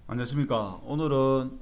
안녕하십니까. 오늘은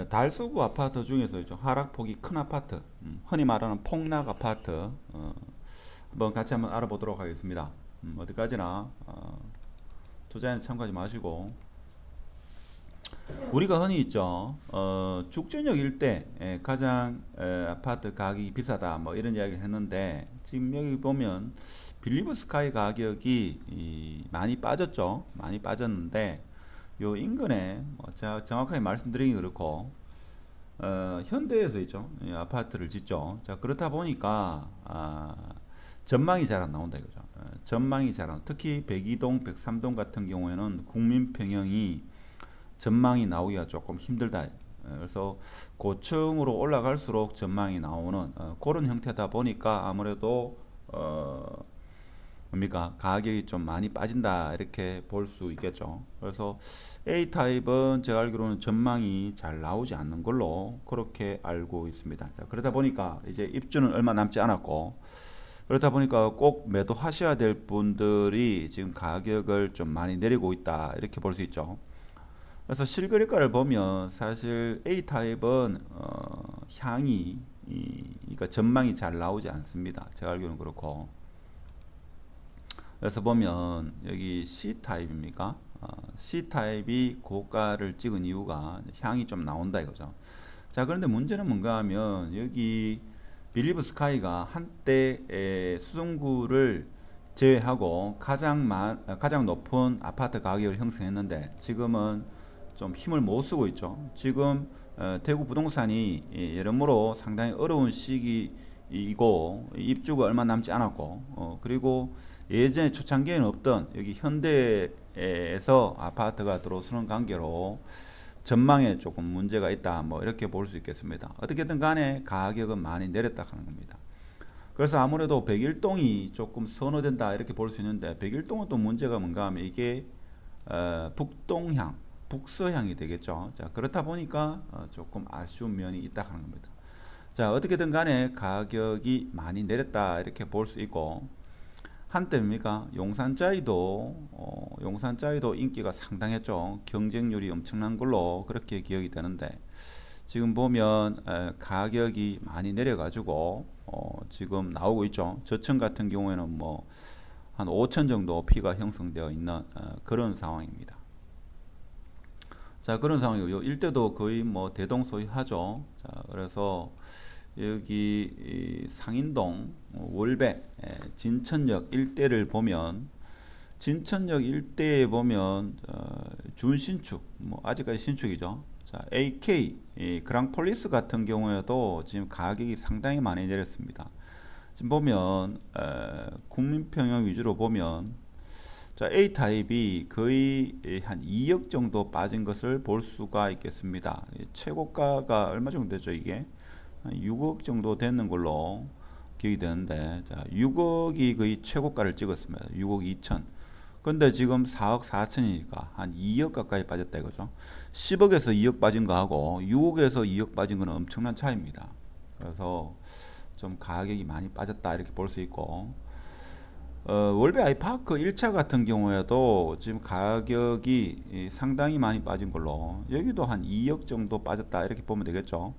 달서구 아파트 중에서 좀 하락폭이 큰 아파트, 흔히 말하는 폭락 아파트 한번 같이 한번 알아보도록 하겠습니다. 어디까지나 투자에는 참고하지 마시고 우리가 흔히 있죠. 죽전역 일대 가장 아파트 가격이 비싸다 뭐 이런 이야기를 했는데 지금 여기 보면 빌리브 스카이 가격이 많이 빠졌죠. 많이 빠졌는데 요 인근에 뭐 제가 정확하게 말씀드리기 그렇고 현대에서 있죠. 이 아파트를 짓죠. 자 그렇다 보니까 전망이 잘 안 나온다 이거죠. 전망이 잘 안. 특히 백이동, 백삼동 같은 경우에는 국민평형이 전망이 나오기가 조금 힘들다. 그래서 고층으로 올라갈수록 전망이 나오는 그런 형태다 보니까 아무래도 뭡니까 가격이 좀 많이 빠진다 이렇게 볼 수 있겠죠. 그래서 A 타입은 제가 알기로는 전망이 잘 나오지 않는 걸로 그렇게 알고 있습니다. 자, 그러다 보니까 이제 입주는 얼마 남지 않았고 그렇다 보니까 꼭 매도하셔야 될 분들이 지금 가격을 좀 많이 내리고 있다 이렇게 볼 수 있죠. 그래서 실거래가를 보면 사실 A 타입은 향이 그러니까 전망이 잘 나오지 않습니다. 제가 알기로는 그렇고. 그래서 보면 여기 C 타입입니까? C 타입이 고가를 찍은 이유가 향이 좀 나온다 이거죠. 자, 그런데 문제는 뭔가 하면 여기 빌리브 스카이가 한때 수성구를 제외하고 가장 높은 아파트 가격을 형성했는데 지금은 좀 힘을 못 쓰고 있죠. 지금 대구 부동산이 여러모로 상당히 어려운 시기이고 입주가 얼마 남지 않았고 그리고 예전에 초창기에는 없던 여기 현대에서 아파트가 들어서는 관계로 전망에 조금 문제가 있다 뭐 이렇게 볼 수 있겠습니다. 어떻게든 간에 가격은 많이 내렸다 하는 겁니다. 그래서 아무래도 백일동이 조금 선호된다 이렇게 볼 수 있는데 백일동은 또 문제가 뭔가 하면 이게 북동향 북서향이 되겠죠. 자 그렇다 보니까 조금 아쉬운 면이 있다 하는 겁니다. 자 어떻게든 간에 가격이 많이 내렸다 이렇게 볼 수 있고 한때입니까 용산짜이도 인기가 상당했죠. 경쟁률이 엄청난 걸로 그렇게 기억이 되는데 지금 보면 가격이 많이 내려가지고 지금 나오고 있죠. 저층 같은 경우에는 뭐 한 5천 정도 피가 형성되어 있는 그런 상황입니다. 자 그런 상황이고 일대도 거의 뭐 대동소이하죠. 자 그래서 여기 상인동 월배 진천역 일대를 보면 진천역 일대에 보면 준신축 뭐 아직까지 신축이죠. 자 AK 그랑폴리스 같은 경우에도 지금 가격이 상당히 많이 내렸습니다. 지금 보면 국민평형 위주로 보면 자, A 타입이 거의 한 2억 정도 빠진 것을 볼 수가 있겠습니다. 최고가가 얼마 정도 되죠, 이게? 한 6억 정도 되는 걸로 기억이 되는데, 자, 6억이 거의 최고가를 찍었습니다. 6억 2천. 근데 지금 4억 4천이니까 한 2억 가까이 빠졌다 이거죠. 10억에서 2억 빠진 거하고 6억에서 2억 빠진 거는 엄청난 차이입니다. 그래서 좀 가격이 많이 빠졌다 이렇게 볼 수 있고, 월배 아이파크 1차 같은 경우에도 지금 가격이 상당히 많이 빠진 걸로 여기도 한 2억 정도 빠졌다 이렇게 보면 되겠죠.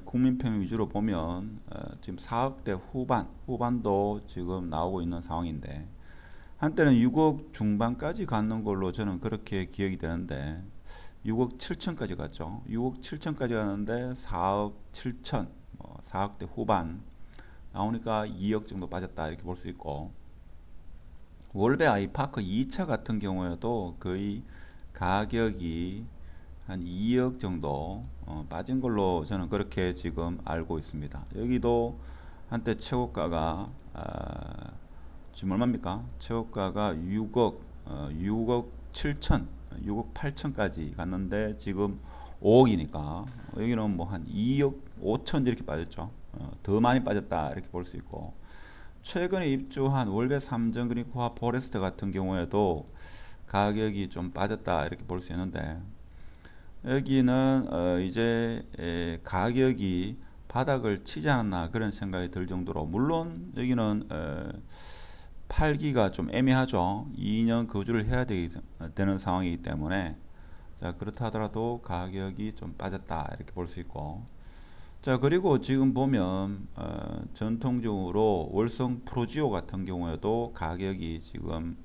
국민평 위주로 보면 지금 4억대 후반도 지금 나오고 있는 상황인데 한때는 6억 중반까지 갔는 걸로 저는 그렇게 기억이 되는데 6억 7천까지 갔죠. 6억 7천까지 갔는데 4억 7천 4억대 후반 나오니까 2억 정도 빠졌다 이렇게 볼 수 있고 월배 아이파크 2차 같은 경우에도 거의 가격이 한 2억 정도 빠진 걸로 저는 그렇게 지금 알고 있습니다. 여기도 한때 최고가가 지금 얼마입니까? 최고가가 6억 7천 6억 8천까지 갔는데 지금 5억이니까 여기는 뭐 한 2억 5천 이렇게 빠졌죠. 더 많이 빠졌다 이렇게 볼 수 있고 최근에 입주한 월배 삼정 그리코와 포레스트 같은 경우에도 가격이 좀 빠졌다 이렇게 볼 수 있는데 여기는 이제 가격이 바닥을 치지 않았나 그런 생각이 들 정도로 물론 여기는 팔기가 좀 애매하죠. 2년 거주를 해야 되는 상황이기 때문에 자, 그렇다 하더라도 가격이 좀 빠졌다 이렇게 볼 수 있고, 자, 그리고 지금 보면 전통적으로 월성 프로지오 같은 경우에도 가격이 지금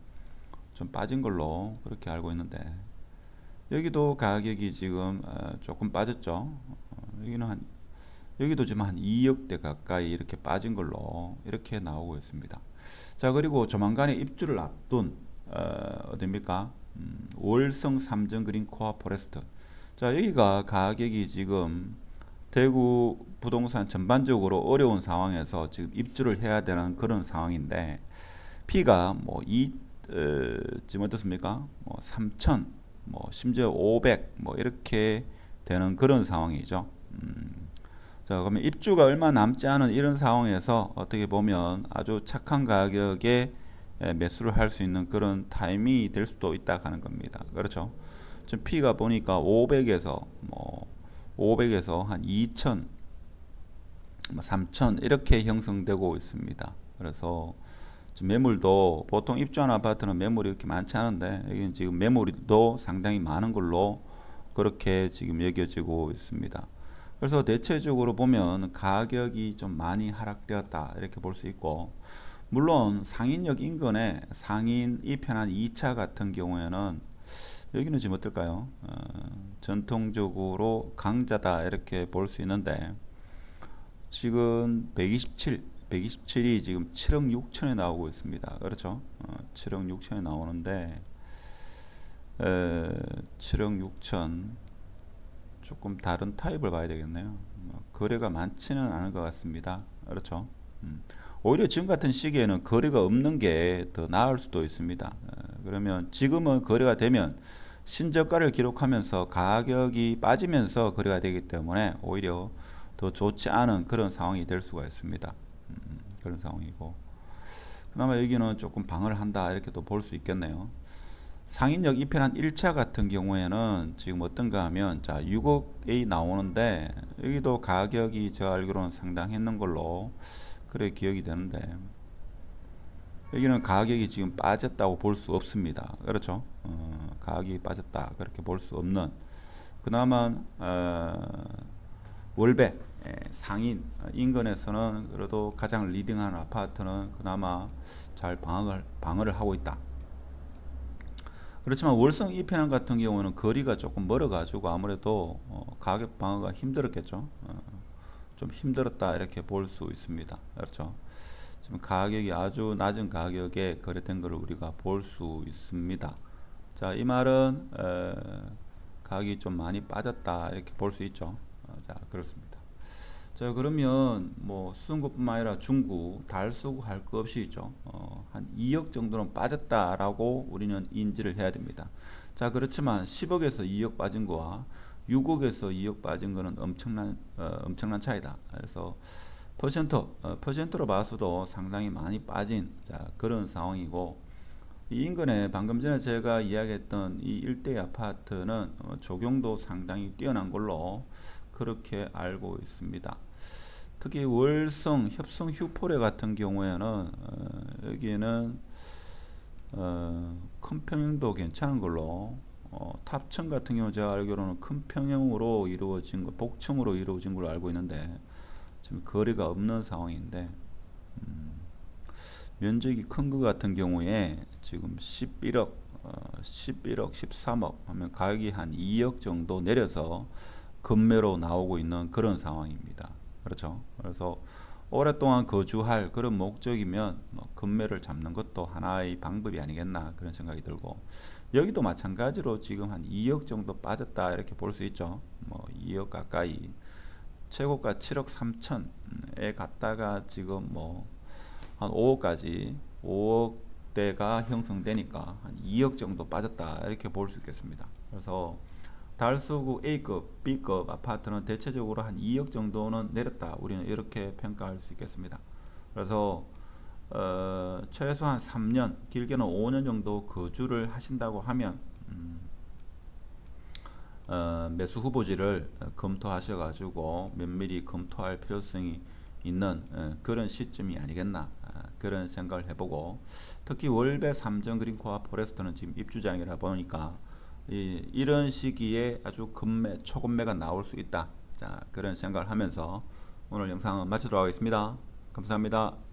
좀 빠진 걸로 그렇게 알고 있는데, 여기도 가격이 지금 조금 빠졌죠. 여기도 지금 한 2억대 가까이 이렇게 빠진 걸로 이렇게 나오고 있습니다. 자, 그리고 조만간에 입주를 앞둔 어딥니까? 월성 삼정 그린 코아 포레스트. 자, 여기가 가격이 지금 대구 부동산 전반적으로 어려운 상황에서 지금 입주를 해야 되는 그런 상황인데, P가 지금 어떻습니까? 3천, 심지어 500, 이렇게 되는 그런 상황이죠. 자, 그러면 입주가 얼마 남지 않은 이런 상황에서 어떻게 보면 아주 착한 가격에 매수를 할 수 있는 그런 타이밍이 될 수도 있다 하는 겁니다. 그렇죠? 지금 P가 보니까 500에서 한 2천, 3천 이렇게 형성되고 있습니다. 그래서 지금 매물도 보통 입주한 아파트는 매물이 이렇게 많지 않은데, 여기는 지금 매물도 상당히 많은 걸로 그렇게 지금 여겨지고 있습니다. 그래서 대체적으로 보면 가격이 좀 많이 하락되었다 이렇게 볼 수 있고, 물론 상인역 인근에 상인 2편한 2차 같은 경우에는 여기는 지금 어떨까요? 전통적으로 강자다 이렇게 볼 수 있는데, 지금 127이 지금 7억 6천에 나오고 있습니다. 그렇죠? 7억 6천에 나오는데 7억 6천 조금 다른 타입을 봐야 되겠네요. 거래가 많지는 않은 것 같습니다. 그렇죠? 오히려 지금 같은 시기에는 거래가 없는 게 더 나을 수도 있습니다. 그러면 지금은 거래가 되면 신저가를 기록하면서 가격이 빠지면서 거래가 되기 때문에 오히려 더 좋지 않은 그런 상황이 될 수가 있습니다. 그런 상황이고, 그나마 여기는 조금 방어를 한다 이렇게 또 볼 수 있겠네요. 상인역 2편한 1차 같은 경우에는 지금 어떤가 하면, 자, 6억에 나오는데 여기도 가격이 제가 알기로는 상당했는 걸로 그래 기억이 되는데, 여기는 가격이 지금 빠졌다고 볼 수 없습니다. 그렇죠? 가격이 빠졌다 그렇게 볼 수 없는, 그나마 월배 상인 인근에서는 그래도 가장 리딩하는 아파트는 그나마 잘 방어를 하고 있다. 그렇지만 월성 2편안 같은 경우는 거리가 조금 멀어 가지고 아무래도 가격 방어가 힘들었겠죠. 좀 힘들었다 이렇게 볼 수 있습니다. 그렇죠? 지금 가격이 아주 낮은 가격에 거래된 것을 우리가 볼 수 있습니다. 자, 이 말은 가격이 좀 많이 빠졌다 이렇게 볼 수 있죠. 자, 그렇습니다. 자, 그러면 수성구뿐만 아니라 중구, 달수구 할 거 없이 있죠. 한 2억 정도는 빠졌다라고 우리는 인지를 해야 됩니다. 자, 그렇지만 10억에서 2억 빠진 거와 6억에서 2억 빠진 거는 엄청난 차이다. 그래서 퍼센트로 봐서도 상당히 많이 빠진, 자, 그런 상황이고, 이 인근에 방금 전에 제가 이야기했던 이 일대 아파트는 조경도 상당히 뛰어난 걸로 그렇게 알고 있습니다. 특히 월성 협성 휴포레 같은 경우에는 여기에는 큰 평형도 괜찮은 걸로, 탑층 같은 경우 제가 알기로는 큰 평형으로 이루어진 거, 복층으로 이루어진 걸로 알고 있는데 지금 거리가 없는 상황인데, 면적이 큰 거 같은 경우에 지금 11억, 13억 하면 가격이 한 2억 정도 내려서 급매로 나오고 있는 그런 상황입니다. 그렇죠? 그래서 오랫동안 거주할 그런 목적이면 급매를 잡는 것도 하나의 방법이 아니겠나 그런 생각이 들고, 여기도 마찬가지로 지금 한 2억 정도 빠졌다 이렇게 볼 수 있죠. 2억 가까이, 최고가 7억 3천에 갔다가 지금 한 5억까지, 5억대가 형성되니까 한 2억 정도 빠졌다 이렇게 볼 수 있겠습니다. 그래서 달서구 A급, B급 아파트는 대체적으로 한 2억 정도는 내렸다, 우리는 이렇게 평가할 수 있겠습니다. 그래서 최소한 3년, 길게는 5년 정도 거주를 하신다고 하면 매수 후보지를 검토하셔가지고 면밀히 검토할 필요성이 있는 그런 시점이 아니겠나 그런 생각을 해보고, 특히 월배 삼정 그린코아 포레스트는 지금 입주장이라 보니까 이런 시기에 아주 급매, 초급매가 나올 수 있다. 자, 그런 생각을 하면서 오늘 영상은 마치도록 하겠습니다. 감사합니다.